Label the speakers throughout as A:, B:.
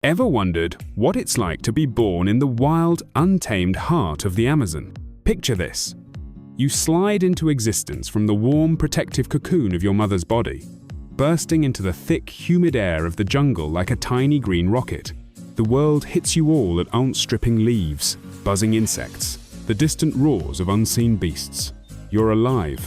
A: Ever wondered what it's like to be born in the wild, untamed heart of the Amazon? Picture this. You slide into existence from the warm, protective cocoon of your mother's body, bursting into the thick, humid air of the jungle like a tiny green rocket. The world hits you all at outstripping leaves, buzzing insects, the distant roars of unseen beasts. You're alive,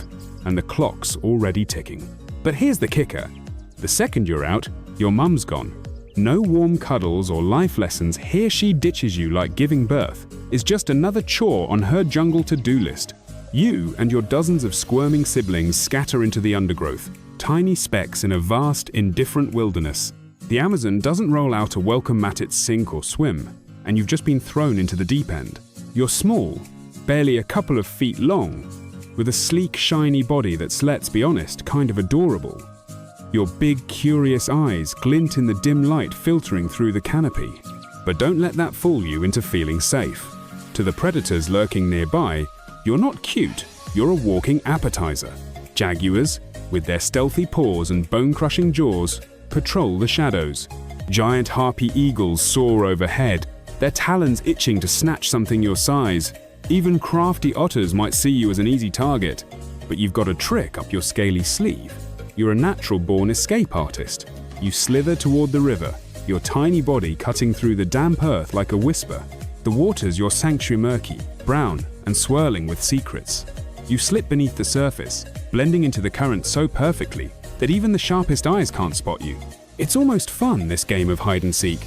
A: and the clock's already ticking. But here's the kicker. The second you're out, your mum's gone. No warm cuddles or life lessons. Here she ditches you like giving birth is just another chore on her jungle to-do list. You and your dozens of squirming siblings scatter into the undergrowth, tiny specks in a vast, indifferent wilderness. The Amazon doesn't roll out a welcome mat at sink or swim, and you've just been thrown into the deep end. You're small, barely a couple of feet long, with a sleek, shiny body that's, let's be honest, kind of adorable. Your big, curious eyes glint in the dim light filtering through the canopy. But don't let that fool you into feeling safe. To the predators lurking nearby, you're not cute, you're a walking appetizer. Jaguars, with their stealthy paws and bone-crushing jaws, patrol the shadows. Giant harpy eagles soar overhead, their talons itching to snatch something your size. Even crafty otters might see you as an easy target. But you've got a trick up your scaly sleeve. You're a natural-born escape artist. You slither toward the river, your tiny body cutting through the damp earth like a whisper. The water's your sanctuary, murky, brown, and swirling with secrets. You slip beneath the surface, blending into the current so perfectly that even the sharpest eyes can't spot you. It's almost fun, this game of hide-and-seek,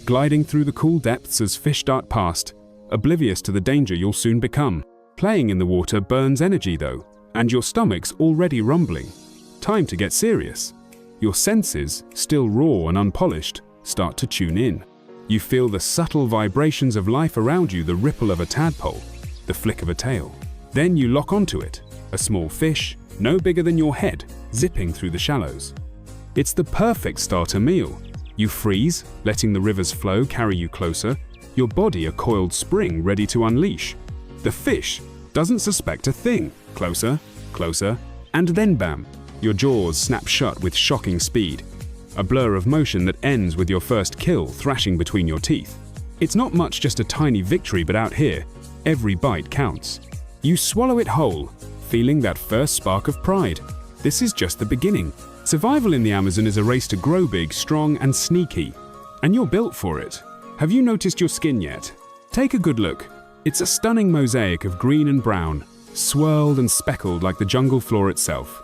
A: gliding through the cool depths as fish dart past, oblivious to the danger you'll soon become. Playing in the water burns energy though, and your stomach's already rumbling. Time to get serious. Your senses, still raw and unpolished, start to tune in. You feel the subtle vibrations of life around you, the ripple of a tadpole, the flick of a tail. Then you lock onto it, a small fish, no bigger than your head, zipping through the shallows. It's the perfect starter meal. You freeze, letting the river's flow carry you closer, your body a coiled spring ready to unleash. The fish doesn't suspect a thing. Closer, closer, and then bam, your jaws snap shut with shocking speed. A blur of motion that ends with your first kill thrashing between your teeth. It's not much, just a tiny victory, but out here, every bite counts. You swallow it whole, feeling that first spark of pride. This is just the beginning. Survival in the Amazon is a race to grow big, strong, and sneaky. And you're built for it. Have you noticed your skin yet? Take a good look. It's a stunning mosaic of green and brown, swirled and speckled like the jungle floor itself.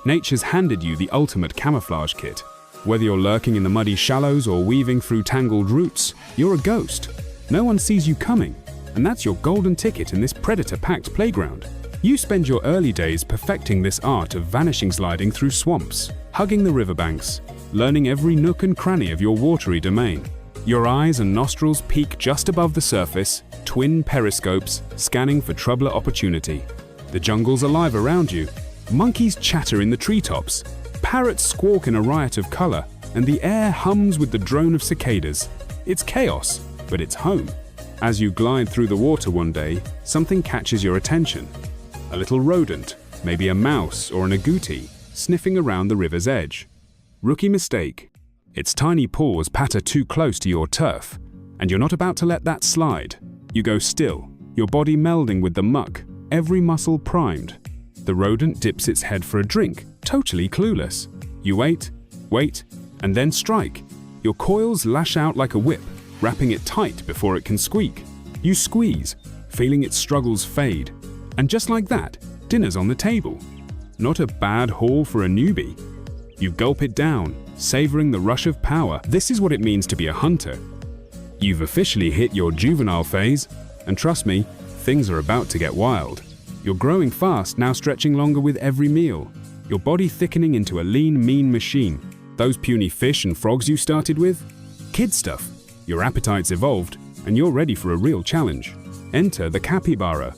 A: Nature's handed you the ultimate camouflage kit. Whether you're lurking in the muddy shallows or weaving through tangled roots, you're a ghost. No one sees you coming, and that's your golden ticket in this predator-packed playground. You spend your early days perfecting this art of vanishing, sliding through swamps, hugging the riverbanks, learning every nook and cranny of your watery domain. Your eyes and nostrils peek just above the surface, twin periscopes scanning for troubler opportunity. The jungle's alive around you. Monkeys chatter in the treetops. Parrots squawk in a riot of color, and the air hums with the drone of cicadas. It's chaos, but it's home. As you glide through the water one day, something catches your attention. A little rodent, maybe a mouse or an agouti, sniffing around the river's edge. Rookie mistake. Its tiny paws patter too close to your turf, and you're not about to let that slide. You go still, your body melding with the muck, every muscle primed. The rodent dips its head for a drink, totally clueless. You wait, and then strike. Your coils lash out like a whip, wrapping it tight before it can squeak. You squeeze, feeling its struggles fade. And just like that, dinner's on the table. Not a bad haul for a newbie. You gulp it down, savoring the rush of power. This is what it means to be a hunter. You've officially hit your juvenile phase, and trust me, things are about to get wild. You're growing fast, now stretching longer with every meal. Your body thickening into a lean, mean machine. Those puny fish and frogs you started with? Kid stuff. Your appetite's evolved, and you're ready for a real challenge. Enter the capybara,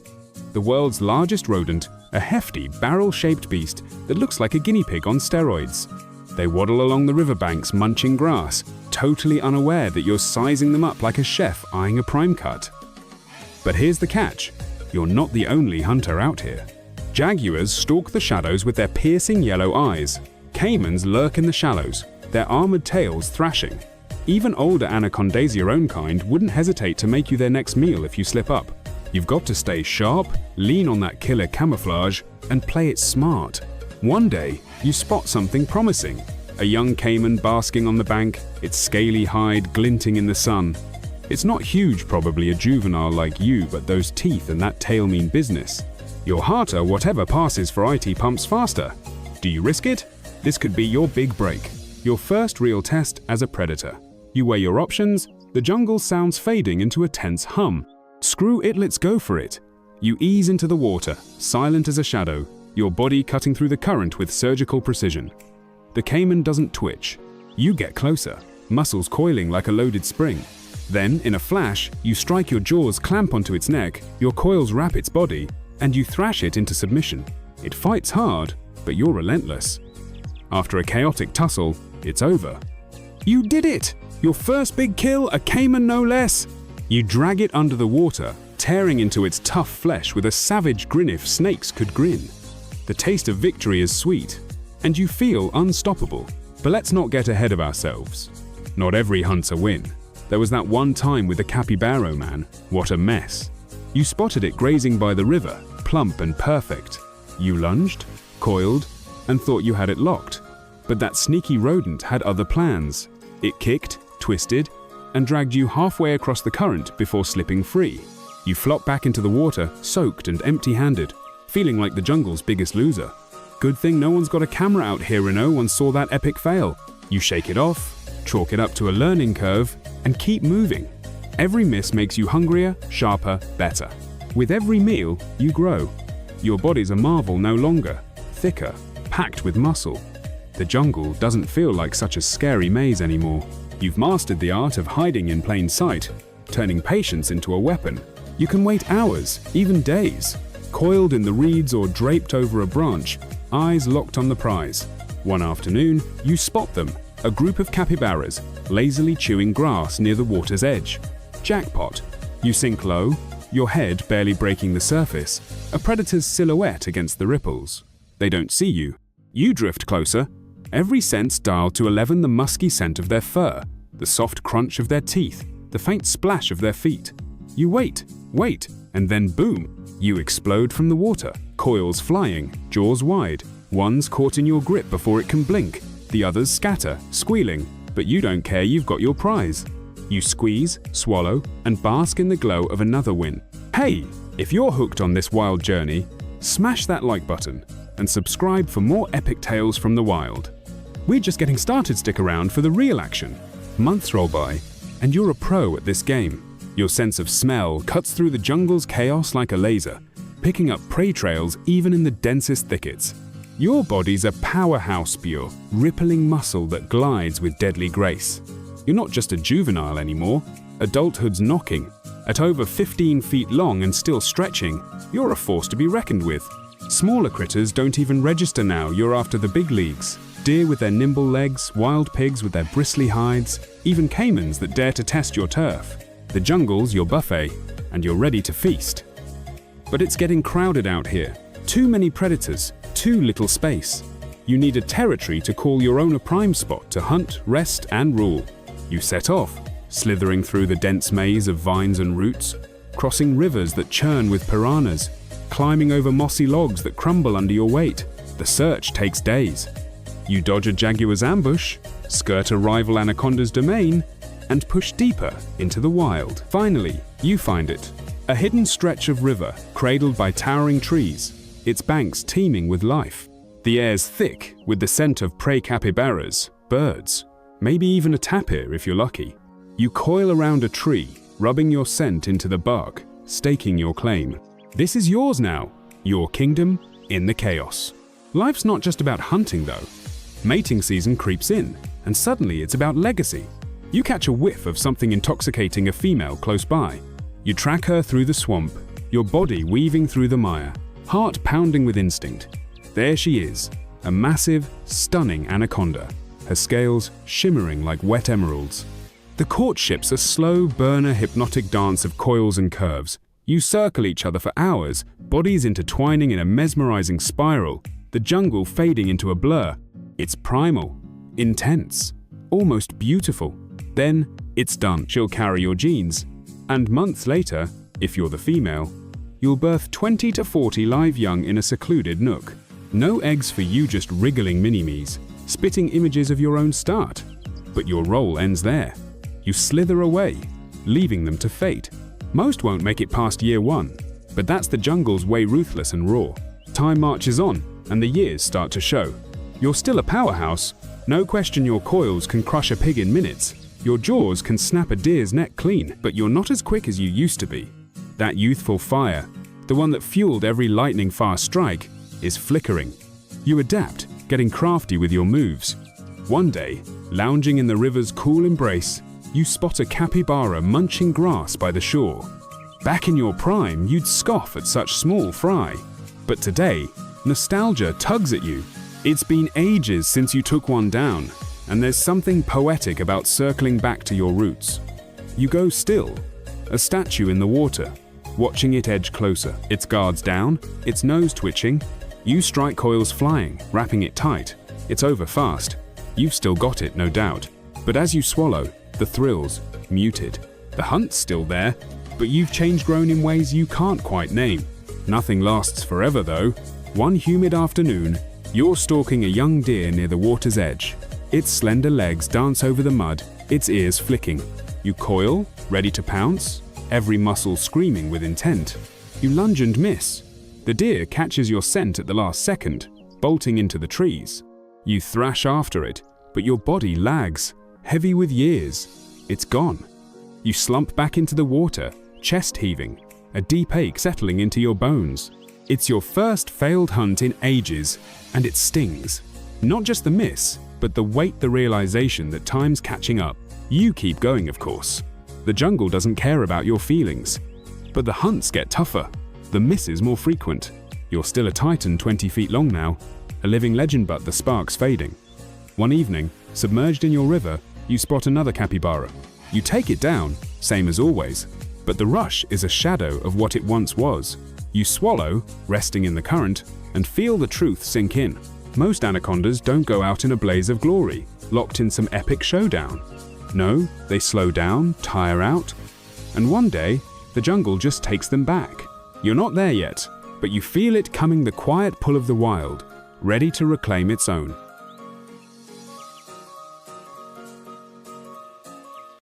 A: the world's largest rodent, a hefty, barrel-shaped beast that looks like a guinea pig on steroids. They waddle along the riverbanks munching grass, totally unaware that you're sizing them up like a chef eyeing a prime cut. But here's the catch. You're not the only hunter out here. Jaguars stalk the shadows with their piercing yellow eyes. Caimans lurk in the shallows, their armored tails thrashing. Even older anacondae, your own kind, wouldn't hesitate to make you their next meal if you slip up. You've got to stay sharp, lean on that killer camouflage, and play it smart. One day, you spot something promising. A young caiman basking on the bank, its scaly hide glinting in the sun. It's not huge, probably a juvenile like you, but those teeth and that tail mean business. You're harder whatever passes for IT pumps faster. Do you risk it? This could be your big break. Your first real test as a predator. You weigh your options, the jungle sounds fading into a tense hum. Screw it, let's go for it. You ease into the water, silent as a shadow, your body cutting through the current with surgical precision. The caiman doesn't twitch. You get closer, muscles coiling like a loaded spring. Then, in a flash, you strike your jaws clamp onto its neck, your coils wrap its body, and you thrash it into submission. It fights hard, but you're relentless. After a chaotic tussle, it's over. You did it! Your first big kill, a caiman no less! You drag it under the water, tearing into its tough flesh with a savage grin if snakes could grin. The taste of victory is sweet, and you feel unstoppable. But let's not get ahead of ourselves. Not every hunt's a win. There was that one time with the capybara, man. What a mess. You spotted it grazing by the river, plump and perfect. You lunged, coiled, and thought you had it locked. But that sneaky rodent had other plans. It kicked, twisted, and dragged you halfway across the current before slipping free. You flop back into the water, soaked and empty-handed, feeling like the jungle's biggest loser. Good thing no one's got a camera out here and no one saw that epic fail. You shake it off, chalk it up to a learning curve, and keep moving. Every miss makes you hungrier, sharper, better. With every meal, you grow. Your body's a marvel no longer, thicker, packed with muscle. The jungle doesn't feel like such a scary maze anymore. You've mastered the art of hiding in plain sight, turning patience into a weapon. You can wait hours, even days, coiled in the reeds or draped over a branch, eyes locked on the prize. One afternoon, you spot them, a group of capybaras, lazily chewing grass near the water's edge. Jackpot. You sink low, your head barely breaking the surface, a predator's silhouette against the ripples. They don't see you. You drift closer, every sense dialed to 11, the musky scent of their fur, the soft crunch of their teeth, the faint splash of their feet. You wait, and then boom, you explode from the water, coils flying, jaws wide. One's caught in your grip before it can blink, the others scatter, squealing, but you don't care, you've got your prize. You squeeze, swallow, and bask in the glow of another win. Hey, if you're hooked on this wild journey, smash that like button and subscribe for more epic tales from the wild. We're just getting started, stick around for the real action. Months roll by, and you're a pro at this game. Your sense of smell cuts through the jungle's chaos like a laser, picking up prey trails even in the densest thickets. Your body's a powerhouse spear, rippling muscle that glides with deadly grace. You're not just a juvenile anymore, adulthood's knocking. At over 15 feet long and still stretching, you're a force to be reckoned with. Smaller critters don't even register now, you're after the big leagues. Deer with their nimble legs, wild pigs with their bristly hides, even caimans that dare to test your turf. The jungle's your buffet, and you're ready to feast. But it's getting crowded out here. Too many predators, too little space. You need a territory to call your own a prime spot to hunt, rest, and rule. You set off, slithering through the dense maze of vines and roots, crossing rivers that churn with piranhas, climbing over mossy logs that crumble under your weight. The search takes days. You dodge a jaguar's ambush, skirt a rival anaconda's domain, and push deeper into the wild. Finally, you find it. A hidden stretch of river, cradled by towering trees, its banks teeming with life. The air's thick with the scent of prey capybaras, birds, maybe even a tapir if you're lucky. You coil around a tree, rubbing your scent into the bark, staking your claim. This is yours now, your kingdom in the chaos. Life's not just about hunting though. Mating season creeps in, and suddenly it's about legacy. You catch a whiff of something intoxicating a female close by. You track her through the swamp, your body weaving through the mire, heart pounding with instinct. There she is, a massive, stunning anaconda, her scales shimmering like wet emeralds. The courtship's a slow burner hypnotic dance of coils and curves. You circle each other for hours, bodies intertwining in a mesmerizing spiral, the jungle fading into a blur. It's primal, intense, almost beautiful. Then, it's done. She'll carry your genes. And months later, if you're the female, you'll birth 20 to 40 live young in a secluded nook. No eggs for you, just wriggling mini-me's, spitting images of your own start. But your role ends there. You slither away, leaving them to fate. Most won't make it past year 1, but that's the jungle's way, ruthless and raw. Time marches on, and the years start to show. You're still a powerhouse. No question your coils can crush a pig in minutes. Your jaws can snap a deer's neck clean, but you're not as quick as you used to be. That youthful fire, the one that fueled every lightning-fast strike, is flickering. You adapt, getting crafty with your moves. One day, lounging in the river's cool embrace, you spot a capybara munching grass by the shore. Back in your prime, you'd scoff at such small fry. But today, nostalgia tugs at you. It's been ages since you took one down, and there's something poetic about circling back to your roots. You go still, a statue in the water, watching it edge closer. Its guards down, its nose twitching. You strike coils flying, wrapping it tight. It's over fast. You've still got it, no doubt. But as you swallow, the thrill's muted. The hunt's still there, but you've grown in ways you can't quite name. Nothing lasts forever though. One humid afternoon, you're stalking a young deer near the water's edge. Its slender legs dance over the mud, its ears flicking. You coil, ready to pounce, every muscle screaming with intent. You lunge and miss. The deer catches your scent at the last second, bolting into the trees. You thrash after it, but your body lags, heavy with years. It's gone. You slump back into the water, chest heaving, a deep ache settling into your bones. It's your first failed hunt in ages, and it stings. Not just the miss, but the weight, the realization that time's catching up. You keep going, of course. The jungle doesn't care about your feelings. But the hunts get tougher, the misses more frequent. You're still a titan 20 feet long now, a living legend, but the spark's fading. One evening, submerged in your river, you spot another capybara. You take it down, same as always, but the rush is a shadow of what it once was. You swallow, resting in the current, and feel the truth sink in. Most anacondas don't go out in a blaze of glory, locked in some epic showdown. No, they slow down, tire out, and one day, the jungle just takes them back. You're not there yet, but you feel it coming, the quiet pull of the wild, ready to reclaim its own.